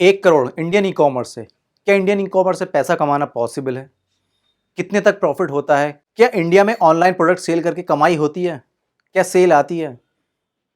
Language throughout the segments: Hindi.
1 करोड़ इंडियन ई कॉमर्स से, क्या इंडियन ई कॉमर्स से पैसा कमाना पॉसिबल है? कितने तक प्रॉफिट होता है? क्या इंडिया में ऑनलाइन प्रोडक्ट सेल करके कमाई होती है? क्या सेल आती है?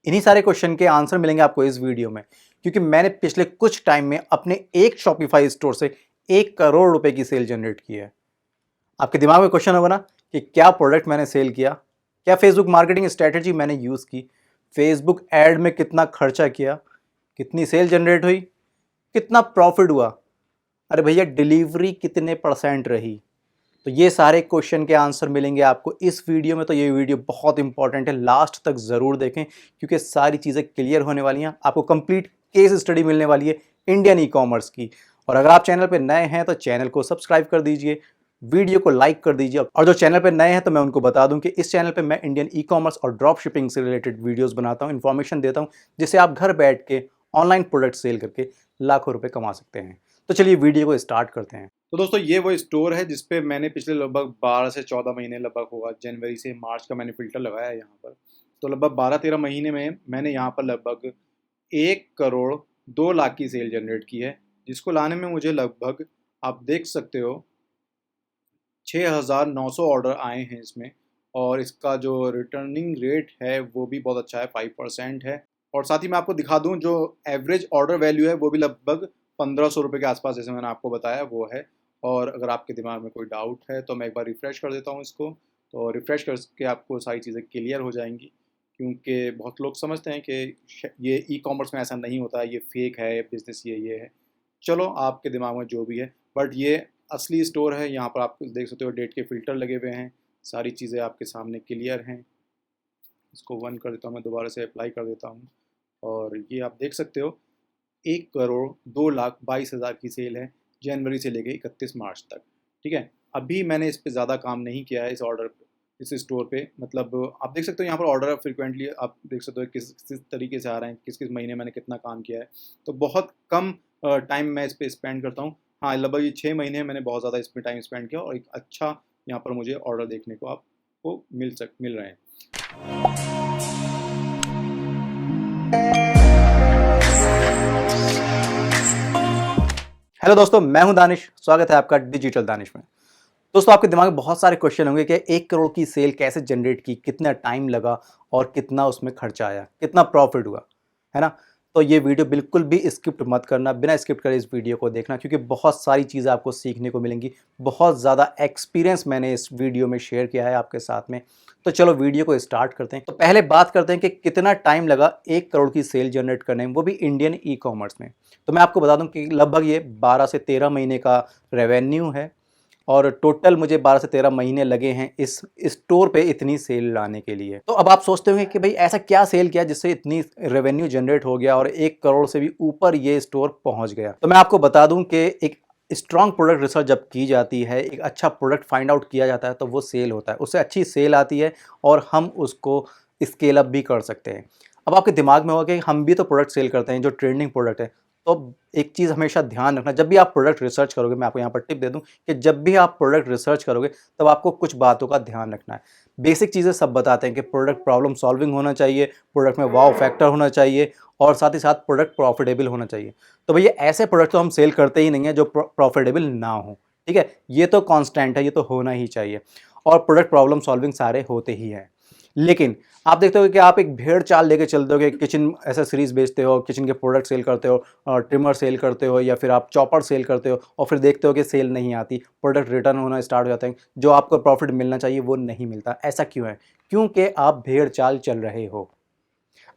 इन्हीं सारे क्वेश्चन के आंसर मिलेंगे आपको इस वीडियो में, क्योंकि मैंने पिछले कुछ टाइम में अपने एक शॉपिफाई स्टोर से 1 करोड़ रुपए की सेल जनरेट की है। आपके दिमाग में क्वेश्चन होगा ना कि क्या प्रोडक्ट मैंने सेल किया, क्या फेसबुक मार्केटिंग स्ट्रेटेजी मैंने यूज की, फेसबुक एड में कितना खर्चा किया, कितनी सेल जनरेट हुई, कितना प्रॉफिट हुआ, अरे भैया डिलीवरी कितने परसेंट रही। तो ये सारे क्वेश्चन के आंसर मिलेंगे आपको इस वीडियो में। तो ये वीडियो बहुत इंपॉर्टेंट है, लास्ट तक ज़रूर देखें क्योंकि सारी चीज़ें क्लियर होने वाली हैं। आपको कंप्लीट केस स्टडी मिलने वाली है इंडियन ई कॉमर्स की। और अगर आप चैनल पर नए हैं तो चैनल को सब्सक्राइब कर दीजिए, वीडियो को लाइक कर दीजिए। और जो चैनल पर नए हैं तो मैं उनको बता दूं कि इस चैनल पे मैं इंडियन ई कॉमर्स और ड्रॉप शिपिंग से रिलेटेड वीडियोस बनाता हूं, इन्फॉर्मेशन देता हूं, जिससे आप घर बैठ के ऑनलाइन प्रोडक्ट सेल करके लाखों रुपए कमा सकते हैं। तो चलिए वीडियो को स्टार्ट करते हैं। तो दोस्तों ये वो स्टोर है जिसपे मैंने पिछले लगभग 12 से 14 महीने लगभग होगा, जनवरी से मार्च का मैंने फ़िल्टर लगाया है यहाँ पर। तो लगभग 12-13 महीने में मैंने यहाँ पर लगभग 1 करोड़ 2 लाख की सेल जनरेट की है, जिसको लाने में मुझे लगभग आप देख सकते हो 6,900 ऑर्डर आए हैं इसमें। और इसका जो रिटर्निंग रेट है वो भी बहुत अच्छा है, 5% है। और साथ ही मैं आपको दिखा दूँ जो एवरेज ऑर्डर वैल्यू है वो भी लगभग 1500 रुपये के आसपास, जैसे मैंने आपको बताया वो है। और अगर आपके दिमाग में कोई डाउट है तो मैं एक बार रिफ़्रेश कर देता हूँ इसको, तो रिफ़्रेश करके आपको सारी चीज़ें क्लियर हो जाएंगी। क्योंकि बहुत लोग समझते हैं कि ये ई कॉमर्स में ऐसा नहीं होता है, ये फेक है बिज़नेस, ये है। चलो आपके दिमाग में जो भी है, बट ये असली स्टोर है। यहाँ पर आप देख सकते हो डेट के फ़िल्टर लगे हुए हैं, सारी चीज़ें आपके सामने क्लियर हैं। इसको 1 कर देता हूँ, मैं दोबारा से अप्लाई कर देता हूँ। और ये आप देख सकते हो 1 करोड़ 2 लाख 22 हज़ार की सेल है जनवरी से लेके 31 मार्च तक। ठीक है, अभी मैंने इस पे ज़्यादा काम नहीं किया है, इस ऑर्डर इस स्टोर पे। मतलब आप देख सकते हो यहाँ पर ऑर्डर फ्रिक्वेंटली आप देख सकते हो किस तरीके से आ रहे हैं, किस किस महीने मैंने कितना काम किया है। तो बहुत कम टाइम मैं इस पर स्पेंड करता हूँ। हाँ, लगभग ये 6 महीने मैंने बहुत ज़्यादा इस पर टाइम स्पेंड किया और एक अच्छा यहाँ पर मुझे ऑर्डर देखने को आपको मिल रहे हैं। हेलो दोस्तों, मैं हूं दानिश, स्वागत है आपका डिजिटल दानिश में। दोस्तों आपके दिमाग में बहुत सारे क्वेश्चन होंगे कि 1 करोड़ की सेल कैसे जनरेट की, कितना टाइम लगा और कितना उसमें खर्चा आया, कितना प्रॉफिट हुआ, है ना। तो ये वीडियो बिल्कुल भी स्किप मत करना, बिना स्किप करे इस वीडियो को देखना, क्योंकि बहुत सारी चीज़ें आपको सीखने को मिलेंगी। बहुत ज़्यादा एक्सपीरियंस मैंने इस वीडियो में शेयर किया है आपके साथ में। तो चलो वीडियो को स्टार्ट करते हैं। तो पहले बात करते हैं कि कितना टाइम लगा 1 करोड़ की सेल जनरेट करने में, वो भी इंडियन ई कॉमर्स में। तो मैं आपको बता दूं कि लगभग ये 12 से 13 महीने का रेवेन्यू है और टोटल मुझे 12 से 13 महीने लगे हैं इस स्टोर पे इतनी सेल लाने के लिए। तो अब आप सोचते होंगे कि भाई ऐसा क्या सेल किया जिससे इतनी रेवेन्यू जनरेट हो गया और 1 करोड़ से भी ऊपर ये स्टोर पहुंच गया। तो मैं आपको बता दूं कि एक स्ट्रॉन्ग प्रोडक्ट रिसर्च जब की जाती है, एक अच्छा प्रोडक्ट फाइंड आउट किया जाता है, तो वो सेल होता है, उससे अच्छी सेल आती है और हम उसको स्केल अप भी कर सकते हैं। अब आपके दिमाग में होगा कि हम भी तो प्रोडक्ट सेल करते हैं जो ट्रेंडिंग प्रोडक्ट है। तो एक चीज़ हमेशा ध्यान रखना, जब भी आप प्रोडक्ट रिसर्च करोगे, मैं आपको यहाँ पर टिप दे दूँ कि जब भी आप प्रोडक्ट रिसर्च करोगे तब आपको कुछ बातों का ध्यान रखना है। बेसिक चीज़ें सब बताते हैं कि प्रोडक्ट प्रॉब्लम सॉल्विंग होना चाहिए, प्रोडक्ट में वाव फैक्टर होना चाहिए और साथ ही साथ प्रोडक्ट प्रॉफिटेबल होना चाहिए। तो भैया ऐसे प्रोडक्ट तो हम सेल करते ही नहीं है जो प्रॉफिटेबल ना हो। ठीक है, ये तो कॉन्स्टेंट है, ये तो होना ही चाहिए। और प्रोडक्ट प्रॉब्लम सॉल्विंग सारे होते ही हैं। लेकिन आप देखते हो कि आप एक भेड़ चाल लेके चलते हो कि किचन एसेसरीज बेचते हो, किचन के प्रोडक्ट सेल करते हो, ट्रिमर सेल करते हो या फिर आप चॉपर सेल करते हो, और फिर देखते हो कि सेल नहीं आती, प्रोडक्ट रिटर्न होना स्टार्ट हो जाते हैं, जो आपको प्रॉफिट मिलना चाहिए वो नहीं मिलता। ऐसा क्यों है? क्योंकि आप भेड़ चाल चल रहे हो।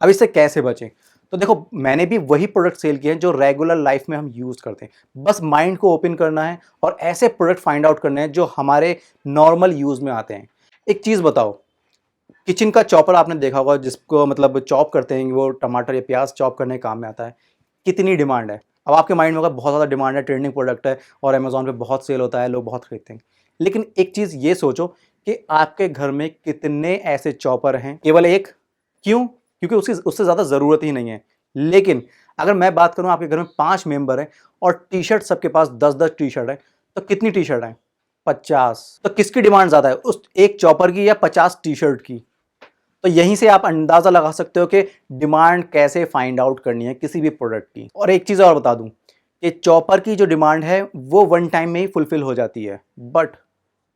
अब इससे कैसे बचें? तो देखो, मैंने भी वही प्रोडक्ट सेल किए हैं जो रेगुलर लाइफ में हम यूज़ करते हैं। बस माइंड को ओपन करना है और ऐसे प्रोडक्ट फाइंड आउट करने हैं जो हमारे नॉर्मल यूज़ में आते हैं। एक चीज़ बताओ, किचन का चॉपर आपने देखा होगा, जिसको मतलब चॉप करते हैं, वो टमाटर या प्याज चॉप करने के काम में आता है। कितनी डिमांड है? अब आपके माइंड में होगा बहुत ज़्यादा डिमांड है, ट्रेंडिंग प्रोडक्ट है और अमेज़न पे बहुत सेल होता है, लोग बहुत खरीदते हैं। लेकिन एक चीज़ ये सोचो कि आपके घर में कितने ऐसे चॉपर हैं? केवल एक। क्यों? क्योंकि उससे ज़्यादा ज़रूरत ही नहीं है। लेकिन अगर मैं बात करूँ, आपके घर में 5 मेंबर हैं और टी-शर्ट सबके पास 10-10 टी-शर्ट हैं, तो कितनी टी-शर्ट हैं? 50। तो किसकी डिमांड ज़्यादा है, उस एक चॉपर की या 50 टी-शर्ट की? तो यहीं से आप अंदाज़ा लगा सकते हो कि डिमांड कैसे फाइंड आउट करनी है किसी भी प्रोडक्ट की। और एक चीज़ और बता दूं, कि चॉपर की जो डिमांड है वो वन टाइम में ही फुलफिल हो जाती है, बट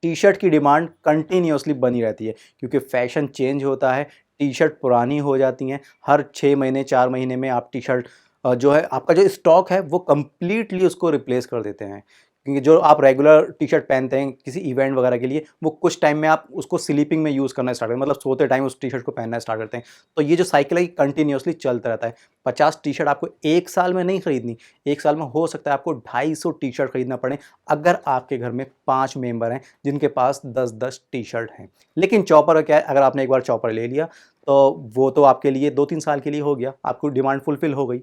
टी शर्ट की डिमांड कंटिन्यूअसली बनी रहती है, क्योंकि फैशन चेंज होता है, टी शर्ट पुरानी हो जाती हैं, हर 6 महीने 4 महीने में आप टी शर्ट जो है आपका जो स्टॉक है वो कंप्लीटली उसको रिप्लेस कर देते हैं। क्योंकि जो आप रेगुलर टी शर्ट पहनते हैं किसी इवेंट वगैरह के लिए, वो कुछ टाइम में आप उसको स्लीपिंग में यूज़ करना स्टार्ट करते हैं, मतलब सोते टाइम उस टी शर्ट को पहनना स्टार्ट करते हैं। तो ये जो साइकिल है कंटिन्यूअसली चलता रहता है। 50 टी शर्ट आपको एक साल में नहीं खरीदनी, एक साल में हो सकता है आपको 250 टी शर्ट खरीदना पड़े, अगर आपके घर में 5 मेंबर हैं जिनके पास 10-10 टी शर्ट हैं। लेकिन चॉपर का क्या है, अगर आपने एक बार चॉपर ले लिया तो वो तो आपके लिए 2-3 साल के लिए हो गया, आपको डिमांड फुलफिल हो गई।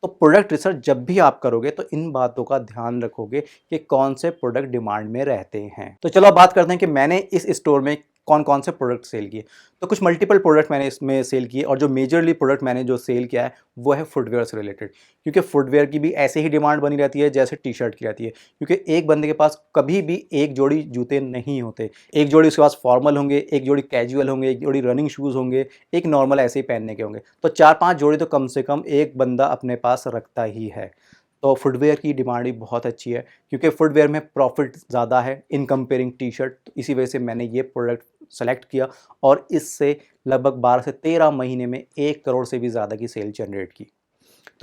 तो प्रोडक्ट रिसर्च जब भी आप करोगे तो इन बातों का ध्यान रखोगे कि कौन से प्रोडक्ट डिमांड में रहते हैं। तो चलो अब बात करते हैं कि मैंने इस स्टोर में कौन कौन से प्रोडक्ट सेल किए। तो कुछ मल्टीपल प्रोडक्ट मैंने इसमें सेल किए, और जो मेजरली प्रोडक्ट मैंने जो सेल किया है वो है फुटवेयर से रिलेटेड, क्योंकि फुटवेयर की भी ऐसे ही डिमांड बनी रहती है जैसे टी शर्ट की रहती है। क्योंकि एक बंदे के पास कभी भी एक जोड़ी जूते नहीं होते, एक जोड़ी उसके पास फॉर्मल होंगे, एक जोड़ी कैजुअल होंगे, एक जोड़ी रनिंग शूज़ होंगे, एक नॉर्मल ऐसे ही पहनने के होंगे। तो 4-5 जोड़ी तो कम से कम एक बंदा अपने पास रखता ही है। तो फुटवेयर की डिमांड भी बहुत अच्छी है, क्योंकि फुटवेयर में प्रॉफिट ज़्यादा है इन कंपेयरिंग टी शर्ट। तो इसी वजह से मैंने ये प्रोडक्ट सेलेक्ट किया, और इससे लगभग 12 से 13 महीने में 1 करोड़ से भी ज़्यादा की सेल जनरेट की।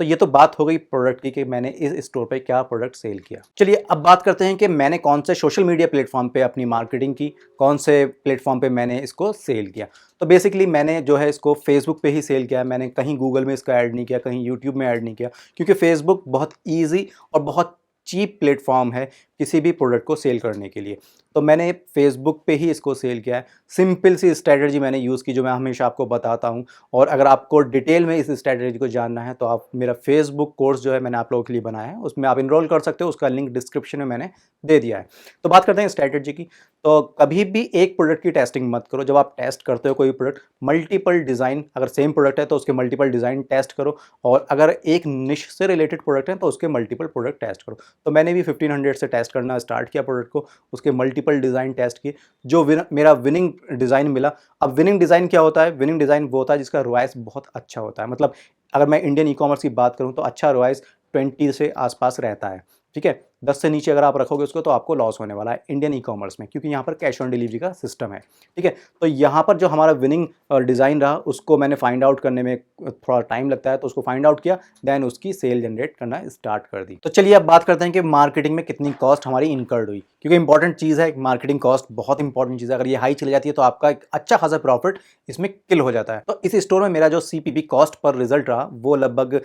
तो ये तो बात हो गई प्रोडक्ट की कि मैंने इस स्टोर पे क्या प्रोडक्ट सेल किया। चलिए अब बात करते हैं कि मैंने कौन से सोशल मीडिया प्लेटफॉर्म पे अपनी मार्केटिंग की, कौन से प्लेटफॉर्म पे मैंने इसको सेल किया। तो बेसिकली मैंने जो है इसको फेसबुक पे ही सेल किया है, मैंने कहीं गूगल में इसका ऐड नहीं किया, कहीं यूट्यूब में ऐड नहीं किया, क्योंकि फेसबुक बहुत ईजी और बहुत चीप प्लेटफॉर्म है किसी भी प्रोडक्ट को सेल करने के लिए। तो मैंने फेसबुक पे ही इसको सेल किया है। सिंपल सी स्ट्रैटेजी मैंने यूज़ की जो मैं हमेशा आपको बताता हूँ, और अगर आपको डिटेल में इस स्ट्रैटेजी को जानना है तो आप मेरा फेसबुक कोर्स जो है मैंने आप लोगों के लिए बनाया है, उसमें आप इनरोल कर सकते हो, उसका लिंक डिस्क्रिप्शन में मैंने दे दिया है। तो बात करते हैं स्ट्रैटेजी की। तो कभी भी एक प्रोडक्ट की टेस्टिंग मत करो। जब आप टेस्ट करते हो कोई प्रोडक्ट, मल्टीपल डिज़ाइन, अगर सेम प्रोडक्ट है तो उसके मल्टीपल डिज़ाइन टेस्ट करो, और अगर एक निश से रिलेटेड प्रोडक्ट है तो उसके मल्टीपल प्रोडक्ट टेस्ट करो। तो मैंने भी 1500 से टेस्ट करना स्टार्ट किया प्रोडक्ट को, उसके मल्टीपल डिज़ाइन टेस्ट किए, जो मेरा विनिंग डिज़ाइन मिला। अब विनिंग डिज़ाइन क्या होता है? विनिंग डिज़ाइन वो होता है जिसका रॉयस बहुत अच्छा होता है। मतलब अगर मैं इंडियन ई कॉमर्स की बात करूँ तो अच्छा रॉयस 20 से आसपास रहता है, ठीक है। 10 से नीचे अगर आप रखोगे उसको तो आपको लॉस होने वाला है इंडियन ई कॉमर्स में, क्योंकि यहाँ पर कैश ऑन डिलीवरी का सिस्टम है, ठीक है। तो यहाँ पर जो हमारा विनिंग डिज़ाइन रहा उसको मैंने फाइंड आउट करने में थोड़ा टाइम लगता है, तो उसको फाइंड आउट किया, देन उसकी सेल जनरेट करना स्टार्ट कर दी। तो चलिए अब बात करते हैं कि मार्केटिंग में कितनी कॉस्ट हमारी इनकर्ड हुई, क्योंकि इंपॉर्टेंट चीज़ है मार्केटिंग कॉस्ट, बहुत इंपॉर्टेंट चीज़ है। अगर ये हाई चली जाती है तो आपका एक अच्छा खासा प्रॉफिट इसमें किल हो जाता है। तो इस स्टोर में मेरा जो CPP कॉस्ट पर रिजल्ट रहा वो लगभग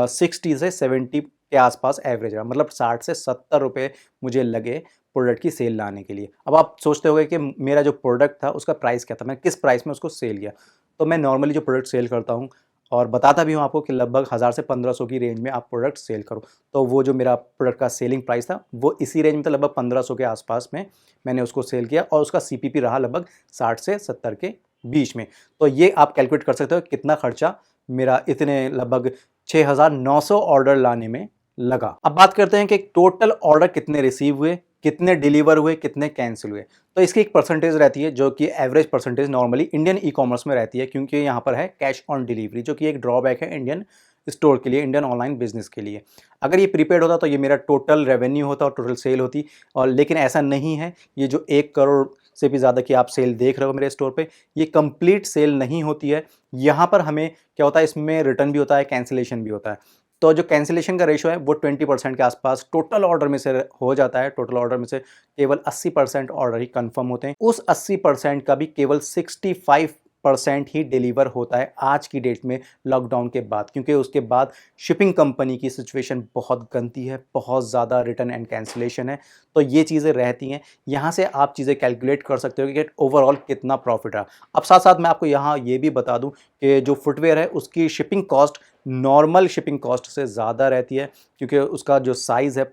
60 से 70 के आसपास एवरेज रहा, मतलब 60 से 70 रुपये मुझे लगे प्रोडक्ट की सेल लाने के लिए। अब आप सोचते होंगे कि मेरा जो प्रोडक्ट था उसका प्राइस क्या था, मैं किस प्राइस में उसको सेल किया। तो मैं नॉर्मली जो प्रोडक्ट सेल करता हूँ और बताता भी हूँ आपको कि लगभग 1000 से 1500 की रेंज में आप प्रोडक्ट सेल करो। तो वो जो मेरा प्रोडक्ट का सेलिंग प्राइस था वो इसी रेंज में था, लगभग 1500 के आसपास में मैंने उसको सेल किया, और उसका CPP रहा लगभग 60 से 70 के बीच में। तो ये आप कैलकुलेट कर सकते हो कितना खर्चा मेरा इतने लगभग 6900 ऑर्डर लाने में लगा। अब बात करते हैं कि टोटल ऑर्डर कितने रिसीव हुए, कितने डिलीवर हुए, कितने कैंसिल हुए। तो इसकी एक परसेंटेज रहती है जो कि average percentage normally Indian e commerce में रहती है, क्योंकि यहाँ पर है कैश ऑन डिलीवरी, जो कि एक ड्रॉबैक है इंडियन स्टोर के लिए, इंडियन ऑनलाइन बिजनेस के लिए। अगर ये प्रीपेड होता तो ये मेरा टोटल रेवेन्यू होता और टोटल सेल होती, और लेकिन ऐसा नहीं है। ये जो 1 करोड़ से भी ज़्यादा की आप सेल देख रहे हो मेरे स्टोर पे, ये कंप्लीट सेल नहीं होती है। यहाँ पर हमें क्या होता है, इसमें रिटर्न भी होता है, कैंसिलेशन भी होता है। तो जो कैंसिलेशन का रेशो है वो 20% के आसपास टोटल ऑर्डर में से हो जाता है। टोटल ऑर्डर में से केवल 80% ऑर्डर ही कंफर्म होते हैं। उस 80% का भी केवल 65% ही डिलीवर होता है आज की डेट में, लॉकडाउन के बाद, क्योंकि उसके बाद शिपिंग कंपनी की सिचुएशन बहुत गंदी है, बहुत ज़्यादा रिटर्न एंड कैंसिलेशन है। तो ये चीज़ें रहती हैं, यहाँ से आप चीज़ें कैलकुलेट कर सकते हो कि ओवरऑल कितना प्रॉफिट रहा। अब साथ साथ मैं आपको यहाँ ये भी बता दूँ कि जो फुटवेयर है उसकी shipping cost normal shipping cost से ज़्यादा रहती है, क्योंकि उसका जो साइज़ है,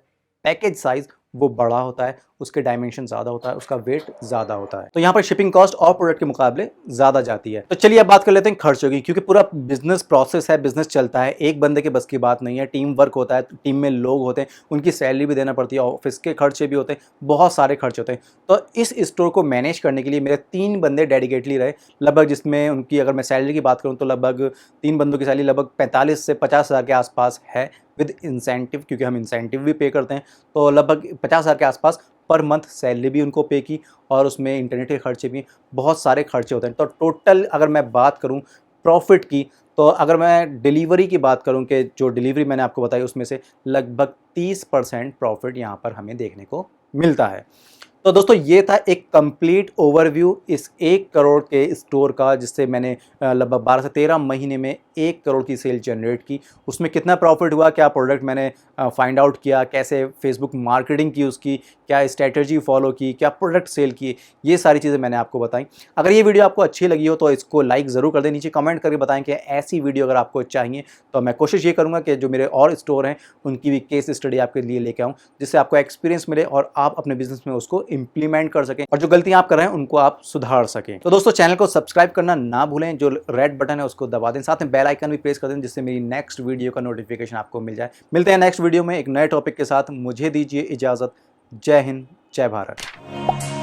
पैकेज साइज़, वो बड़ा होता है, उसके डायमेंशन ज़्यादा होता है, उसका वेट ज़्यादा होता है, तो यहाँ पर शिपिंग कॉस्ट और प्रोडक्ट के मुकाबले ज़्यादा जाती है। तो चलिए अब बात कर लेते हैं खर्चों की, क्योंकि पूरा बिजनेस प्रोसेस है, बिजनेस चलता है, एक बंदे के बस की बात नहीं है, टीम वर्क होता है, टीम में लोग होते हैं, उनकी सैलरी भी देना पड़ती है, ऑफिस के खर्चे भी होते हैं, बहुत सारे खर्चे होते हैं। तो इस स्टोर को मैनेज करने के लिए मेरे 3 बंदे डेडिकेटली रहे लगभग, जिसमें उनकी अगर मैं सैलरी की बात करूँ तो लगभग 3 बंदों की सैलरी लगभग 45 से 50,000 के आसपास है विद इंसेंटिव, क्योंकि हम इंसेंटिव भी पे करते हैं। तो लगभग 50,000 के आसपास पर मंथ सैलरी भी उनको पे की, और उसमें इंटरनेट के खर्चे भी, बहुत सारे खर्चे होते हैं। तो टोटल अगर मैं बात करूं प्रॉफिट की, तो अगर मैं डिलीवरी की बात करूं कि जो डिलीवरी मैंने आपको बताई उसमें से लगभग 30% प्रॉफिट यहां पर हमें देखने को मिलता है। तो दोस्तों ये था एक कंप्लीट ओवरव्यू इस 1 करोड़ के स्टोर का, जिससे मैंने लगभग 12 से 13 महीने में 1 करोड़ की सेल जनरेट की। उसमें कितना प्रॉफिट हुआ, क्या प्रोडक्ट मैंने फाइंड आउट किया, कैसे फेसबुक मार्केटिंग की उसकी, क्या स्ट्रैटेजी फॉलो की, क्या प्रोडक्ट सेल किए, ये सारी चीज़ें मैंने आपको बताई। अगर ये वीडियो आपको अच्छी लगी हो तो इसको लाइक ज़रूर कर दें, नीचे कमेंट करके बताएं कि ऐसी वीडियो अगर आपको चाहिए, तो मैं कोशिश ये करूँगा कि जो मेरे और स्टोर हैं उनकी भी केस स्टडी आपके लिए लेके आऊँ, जिससे आपको एक्सपीरियंस मिले और आप अपने बिजनेस में उसको इंप्लीमेंट कर सकें, और जो गलतियां आप कर रहे हैं उनको आप सुधार सकें। तो दोस्तों चैनल को सब्सक्राइब करना ना भूलें, जो रेड बटन है उसको दबा दें, साथ में बेल आइकन भी प्रेस कर दें, जिससे मेरी नेक्स्ट वीडियो का नोटिफिकेशन आपको मिल जाए। मिलते हैं नेक्स्ट वीडियो में एक नए टॉपिक के साथ, मुझे दीजिए इजाज़त। जय हिंद, जय भारत।